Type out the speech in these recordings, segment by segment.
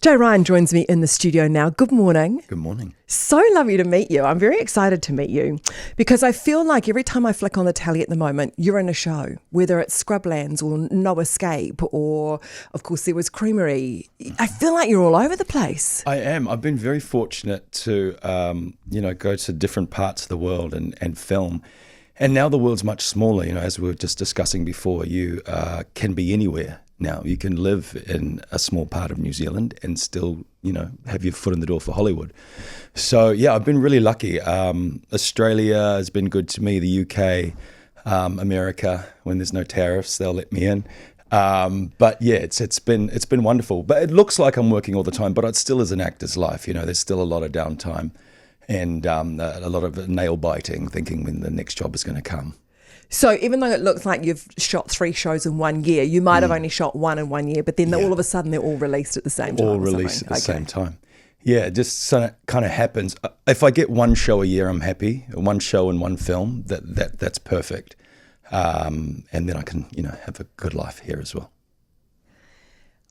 Joe Ryan joins me in the studio now. Good morning. Good morning. So lovely to meet you. I'm very excited to meet you because I feel like every time I flick on the telly at the moment, you're in a show, whether it's Scrublands or No Escape or, of course, there was Creamery. I feel like you're all over the place. I am. I've been very fortunate to, go to different parts of the world and film. And now the world's much smaller. As we were just discussing before, you can be anywhere now. You can live in a small part of New Zealand and still, have your foot in the door for Hollywood. So, yeah, I've been really lucky. Australia has been good to me, the UK, America, when there's no tariffs, they'll let me in. But yeah, it's been wonderful. But it looks like I'm working all the time, but it still is an actor's life. There's still a lot of downtime and a lot of nail biting, thinking when the next job is going to come. So even though it looks like you've shot 3 shows in 1 year, you might have only shot 1 in 1 year, but then all of a sudden they're all released at the same time. All released at the same time. Yeah, it just kind of happens. If I get 1 show a year, I'm happy. 1 show and 1 film, that's perfect. And then I can, have a good life here as well.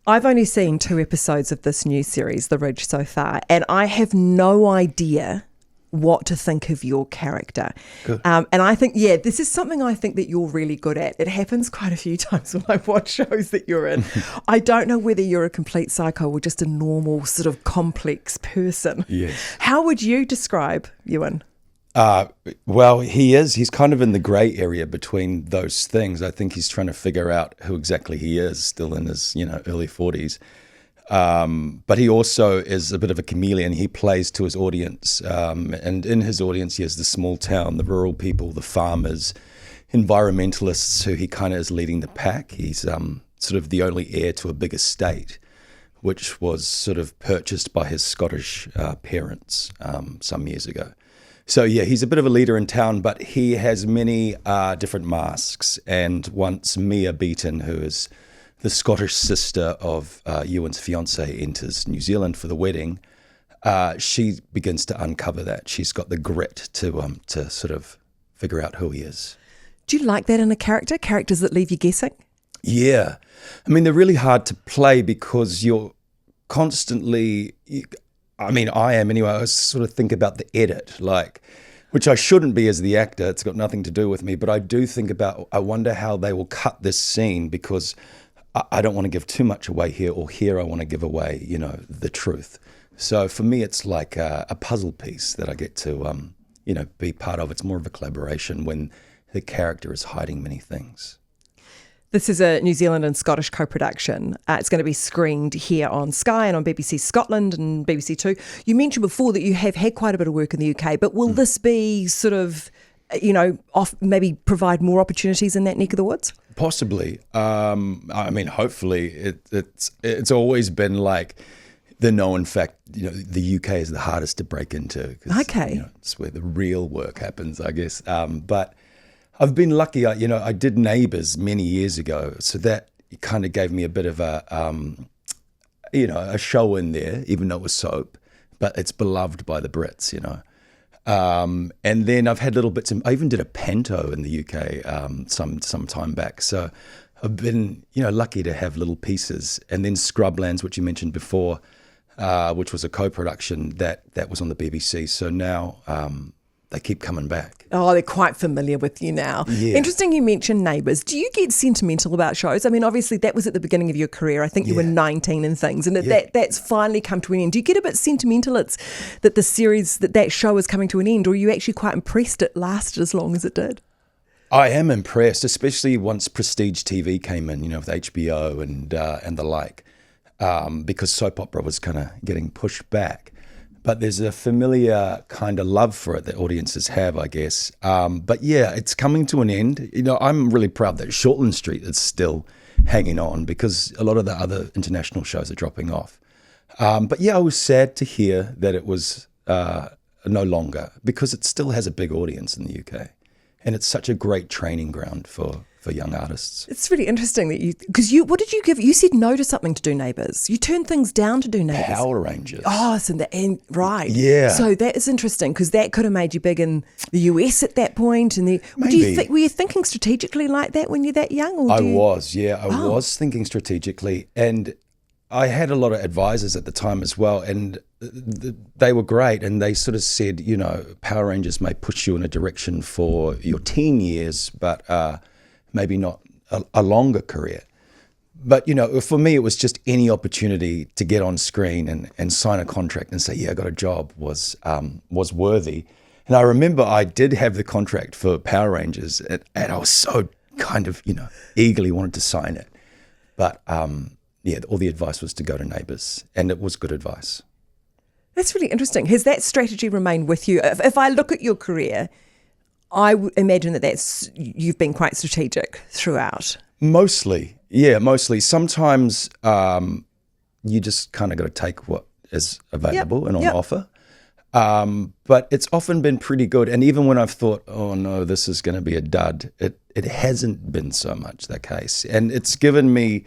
I've only seen 2 episodes of this new series, The Ridge, so far, and I have no idea what to think of your character. Good. And I think, this is something I think that you're really good at. It happens quite a few times when I watch shows that you're in. I don't know whether you're a complete psycho or just a normal sort of complex person. Yes. How would you describe Ewan? Well, he is. He's kind of in the grey area between those things. I think he's trying to figure out who exactly he is, still in his, early 40s. But he also is a bit of a chameleon. He plays to his audience. And in his audience, he has the small town, the rural people, the farmers, environmentalists who he kind of is leading the pack. He's sort of the only heir to a big estate, which was sort of purchased by his Scottish parents some years ago. So, yeah, he's a bit of a leader in town, but he has many different masks. And once Mia Beaton, who is the Scottish sister of Ewan's fiance, enters New Zealand for the wedding, she begins to uncover that. She's got the grit to sort of figure out who he is. Do you like that in a character? Characters that leave you guessing? Yeah. I mean, they're really hard to play because you're constantly... I am anyway. I sort of think about the edit, which I shouldn't be as the actor. It's got nothing to do with me. But I do think about, I wonder how they will cut this scene because I don't want to give too much away here, or here I want to give away, the truth. So for me, it's like a puzzle piece that I get to, be part of. It's more of a collaboration when the character is hiding many things. This is a New Zealand and Scottish co-production. It's going to be screened here on Sky and on BBC Scotland and BBC Two. You mentioned before that you have had quite a bit of work in the UK, but will this be sort of, maybe provide more opportunities in that neck of the woods? Possibly. Hopefully. It's always been like the known fact, the UK is the hardest to break into. Okay. It's where the real work happens, I guess. But I've been lucky. I did Neighbours many years ago, so that kind of gave me a bit of a show in there, even though it was soap, but it's beloved by the Brits, And then I've had little bits. I even did a panto in the UK some time back. So I've been, lucky to have little pieces. And then Scrublands, which you mentioned before, which was a co-production that was on the BBC. So now they keep coming back. Oh, they're quite familiar with you now. Yeah. Interesting you mentioned Neighbours. Do you get sentimental about shows? I mean, obviously that was at the beginning of your career. I think you were 19 and things, and that's finally come to an end. Do you get a bit sentimental that the series, that show is coming to an end, or are you actually quite impressed it lasted as long as it did? I am impressed, especially once Prestige TV came in, with HBO and the like, because soap opera was kind of getting pushed back. But there's a familiar kind of love for it that audiences have, I guess. But yeah, it's coming to an end. I'm really proud that Shortland Street is still hanging on because a lot of the other international shows are dropping off. But yeah, I was sad to hear that it was no longer because it still has a big audience in the UK. And it's such a great training ground for young artists. It's really interesting that what did you give? You said no to something to do Neighbours. You turned things down to do Neighbours. Power Rangers. Oh, right. Yeah. So that is interesting because that could have made you big in the US at that point. And Maybe. Were you thinking strategically like that when you're that young? I was thinking strategically. And I had a lot of advisors at the time as well, and they were great. And they sort of said, Power Rangers may push you in a direction for your teen years, but maybe not a longer career. But, for me, it was just any opportunity to get on screen and sign a contract and say, yeah, I got a job was worthy. And I remember I did have the contract for Power Rangers, and I was so kind of, eagerly wanted to sign it. But, all the advice was to go to Neighbours, and it was good advice. That's really interesting. Has that strategy remained with you? If I look at your career, I would imagine you've been quite strategic throughout. Mostly. Sometimes you just kind of got to take what is available and on offer. But it's often been pretty good. And even when I've thought, oh no, this is going to be a dud, it hasn't been so much the case. And it's given me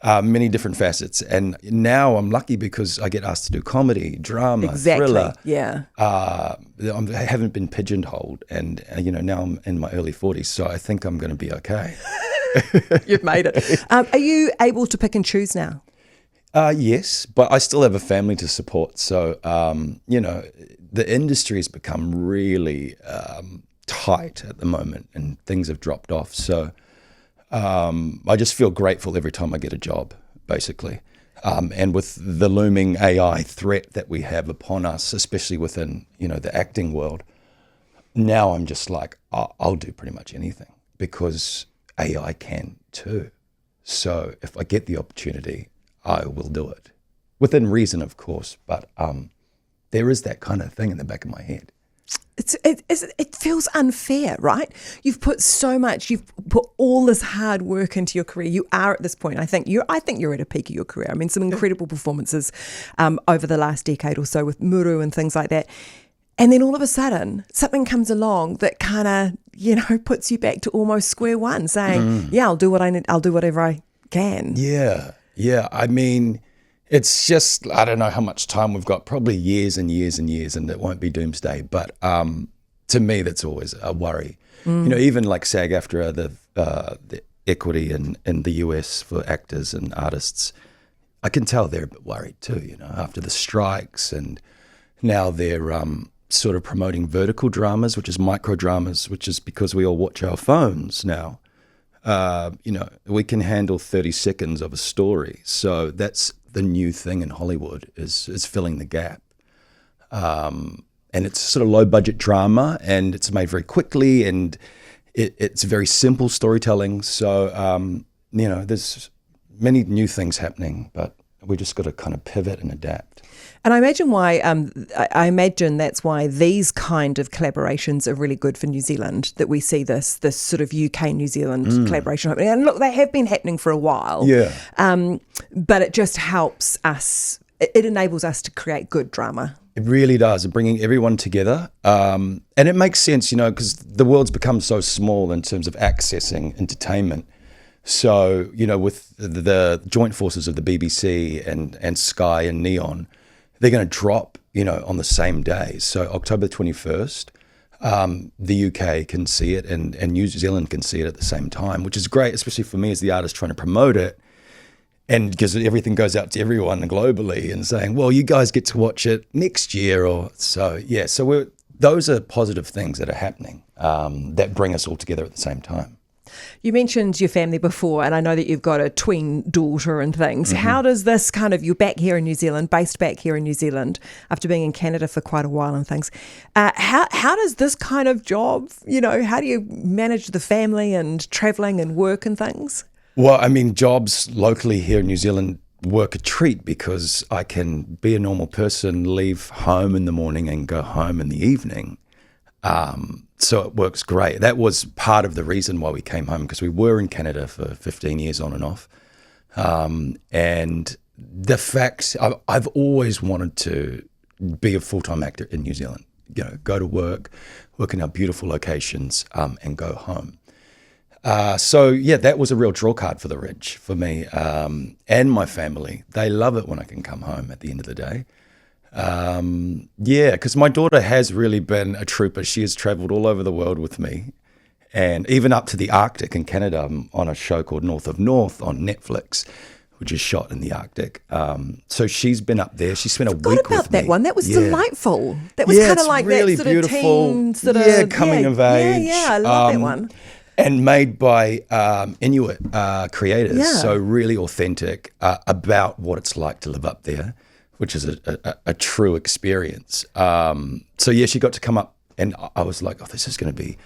many different facets. And now I'm lucky because I get asked to do comedy, drama, thriller. Yeah. I haven't been pigeonholed. And, now I'm in my early 40s, so I think I'm going to be okay. You've made it. Are you able to pick and choose now? Yes, but I still have a family to support. So, the industry has become really tight at the moment and things have dropped off. So I just feel grateful every time I get a job, basically. And with the looming AI threat that we have upon us, especially within, the acting world, now I'm just like, I'll do pretty much anything because AI can too. So if I get the opportunity, I will do it. Within reason, of course, but there is that kind of thing in the back of my head. It feels unfair, right? You've put all this hard work into your career. You are at this point. I think you're at a peak of your career. I mean, some incredible performances over the last decade or so with Muru and things like that. And then all of a sudden, something comes along that kind of, puts you back to almost square one, saying, "Yeah, I'll do what I need. I'll do whatever I can." Yeah. I mean, it's just, I don't know how much time we've got, probably years and years and years, and it won't be doomsday. But to me, that's always a worry. Even like SAG-AFTRA, the equity in the US for actors and artists, I can tell they're a bit worried too, after the strikes. And now they're sort of promoting vertical dramas, which is micro dramas, which is because we all watch our phones now. We can handle 30 seconds of a story. So that's the new thing in Hollywood is filling the gap. And it's sort of low budget drama and it's made very quickly and it's very simple storytelling. So, there's many new things happening, but we just got to kind of pivot and adapt. And I imagine that's why these kind of collaborations are really good for New Zealand, that we see this sort of UK New Zealand collaboration happening. And look, they have been happening for a while. Yeah. But it just helps us, it enables us to create good drama. It really does, bringing everyone together. And it makes sense, because the world's become so small in terms of accessing entertainment. So, with the joint forces of the BBC and Sky and Neon, they're going to drop, on the same day. So October 21st, the UK can see it and New Zealand can see it at the same time, which is great, especially for me as the artist trying to promote it. And because everything goes out to everyone globally and saying, well, you guys get to watch it next year. So those are positive things that are happening that bring us all together at the same time. You mentioned your family before, and I know that you've got a twin daughter and things. Mm-hmm. How does this you're back here in New Zealand, based back here in New Zealand, after being in Canada for quite a while and things. How does this kind of job, how do you manage the family and travelling and work and things? Well, I mean, jobs locally here in New Zealand work a treat because I can be a normal person, leave home in the morning and go home in the evening. So it works great. That was part of the reason why we came home, because we were in Canada for 15 years on and off. And the fact, I've always wanted to be a full-time actor in New Zealand, go to work in our beautiful locations, and go home. That was a real draw card for the rich for me, and my family. They love it when I can come home at the end of the day. Because my daughter has really been a trooper. She has traveled all over the world with me, and even up to the Arctic in Canada. I'm on a show called North of North on Netflix, which is shot in the Arctic. So she's been up there. She spent a week Forgot with about that me. one. That was Yeah. delightful. That was kind of it's like really that sort beautiful. of teen sort of Coming of age. Yeah, I love that one. And made by Inuit creators, Yeah. so really authentic about what it's like to live up there, which is a true experience. So yeah, she got to come up, and I was like, oh, this is going to be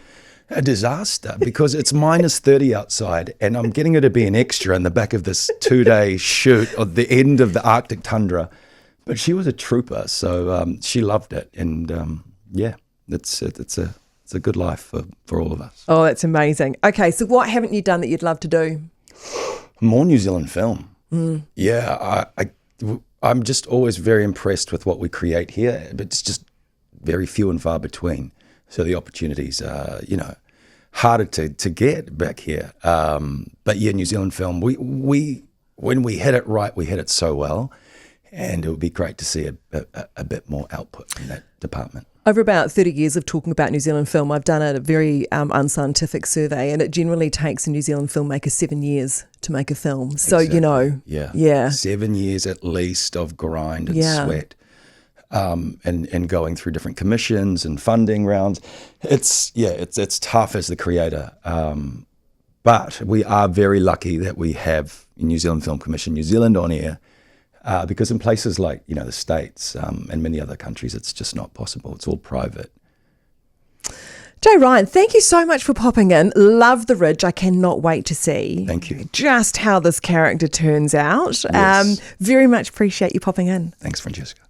a disaster because it's minus 30 outside, and I'm getting her to be an extra in the back of this 2-day shoot at the end of the Arctic tundra. But she was a trooper, so she loved it, and yeah, it's a good life for all of us. Oh, that's amazing. Okay, so what haven't you done that you'd love to do? More New Zealand film. Yeah, I'm just always very impressed with what we create here, but it's just very few and far between. So the opportunities are, harder to get back here. But yeah, New Zealand film, we when we hit it right, we hit it so well, and it would be great to see a bit more output in that department. Over about 30 years of talking about New Zealand film, I've done a very unscientific survey, and it generally takes a New Zealand filmmaker 7 years to make a film. So, Exactly. Yeah. 7 years at least of grind and sweat, and going through different commissions and funding rounds. It's tough as the creator, but we are very lucky that we have New Zealand Film Commission New Zealand on air. Because in places like, the States and many other countries, it's just not possible. It's all private. Jay Ryan, thank you so much for popping in. Love The Ridge. I cannot wait to see Thank you. just how this character turns out. Yes. Very much appreciate you popping in. Thanks, Francesca.